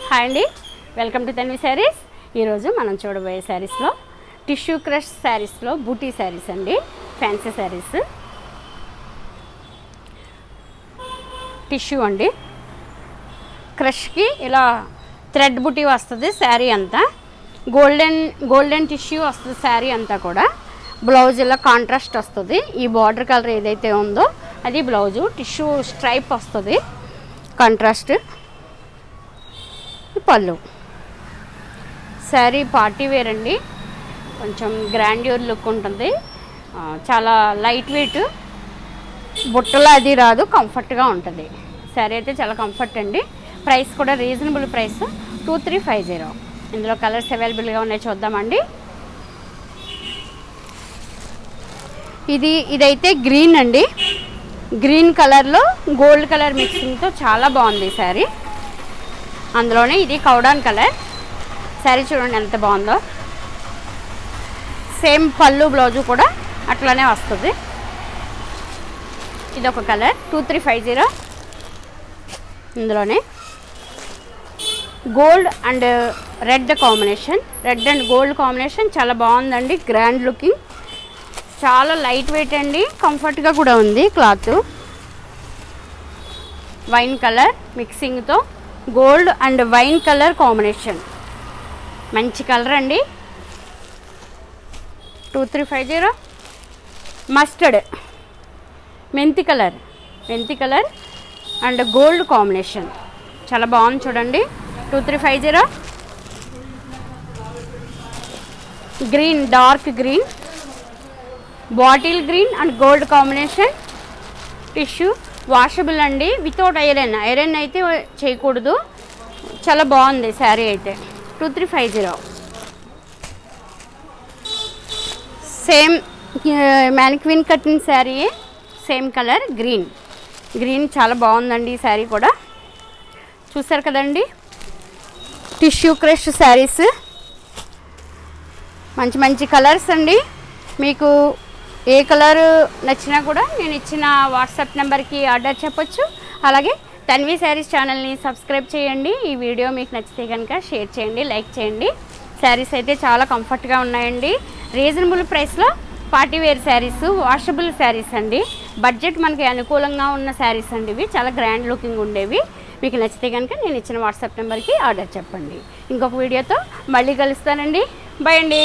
Hi అండి, welcome to Tanvi saris. ఈరోజు మనం చూడబోయే శారీస్లో టిష్యూ క్రష్ శారీస్లో బూటీ శారీస్ అండి. ఫ్యాన్సీ శారీస్ టిష్యూ అండి. క్రష్కి ఇలా థ్రెడ్ బూటీ వస్తుంది. శారీ అంతా గోల్డెన్ టిష్యూ వస్తుంది. శారీ అంతా కూడా బ్లౌజ్ ఇలా కాంట్రాస్ట్ వస్తుంది. ఈ బార్డర్ కలర్ ఏదైతే ఉందో అది బ్లౌజు. టిష్యూ స్ట్రైప్ వస్తుంది కాంట్రాస్ట్. పళ్ళు. శారీ పార్టీ వేర్ అండి, కొంచెం గ్రాండ్యూర్ లుక్ ఉంటుంది. చాలా లైట్ వెయిట్, బుట్టలు అది రాదు, కంఫర్ట్గా ఉంటుంది. శారీ అయితే చాలా కంఫర్ట్ అండి. ప్రైస్ కూడా రీజనబుల్ ప్రైస్ 2350. ఇందులో కలర్స్ అవైలబుల్గా ఉన్నాయి, చూద్దామండి. ఇదైతే గ్రీన్ అండి. గ్రీన్ కలర్లో గోల్డ్ కలర్ మిక్సింగ్తో చాలా బాగుంది శారీ. అందులోనే ఇది కౌడాన్ కలర్. శారీ చూడండి ఎంత బాగుందో. సేమ్ పళ్ళు బ్లౌజు కూడా అట్లానే వస్తుంది. ఇదొక కలర్ 2350. ఇందులోనే gold and red combination, red and gold combination చాలా బాగుందండి. గ్రాండ్ లుకింగ్, చాలా లైట్ వెయిట్ అండి, కంఫర్ట్గా కూడా ఉంది క్లాత్. వైన్ కలర్ మిక్సింగ్తో gold and wine colour combination, మంచి కలర్ అండి. 2350. మస్టర్డ్ మెంతి కలర్ అండ్ గోల్డ్ కాంబినేషన్ చాలా బాగుంది చూడండి. 2350. Green, dark green, bottle green and gold combination. Tissue washable అండి, వితౌట్ ఐరన్ అయితే చేయకూడదు. చాలా బాగుంది శారీ అయితే. 2350. సేమ్ మ్యానిక్విన్ కట్టిన శారీ, సేమ్ కలర్ గ్రీన్ చాలా బాగుందండి. ఈ శారీ కూడా చూసారు కదండి. టిష్యూ క్రష్ శారీస్, మంచి కలర్స్ అండి. మీకు ఏ కలర్ నచ్చినా కూడా నేను ఇచ్చిన వాట్సాప్ నెంబర్కి ఆర్డర్ చెప్పొచ్చు. అలాగే తన్వి శారీస్ ఛానల్ని సబ్స్క్రైబ్ చేయండి. ఈ వీడియో మీకు నచ్చితే కనుక షేర్ చేయండి, లైక్ చేయండి. శారీస్ అయితే చాలా కంఫర్ట్గా ఉన్నాయండి. రీజనబుల్ ప్రైస్లో party wear saris, washable saris అండి. బడ్జెట్ మనకి అనుకూలంగా ఉన్న శారీస్ అండి. ఇవి చాలా గ్రాండ్ లుకింగ్ ఉండేవి. మీకు నచ్చితే కనుక నేను ఇచ్చిన వాట్సాప్ నెంబర్కి ఆర్డర్ చెప్పండి. ఇంకొక వీడియోతో మళ్ళీ కలుస్తానండి. బాయ్ అండి.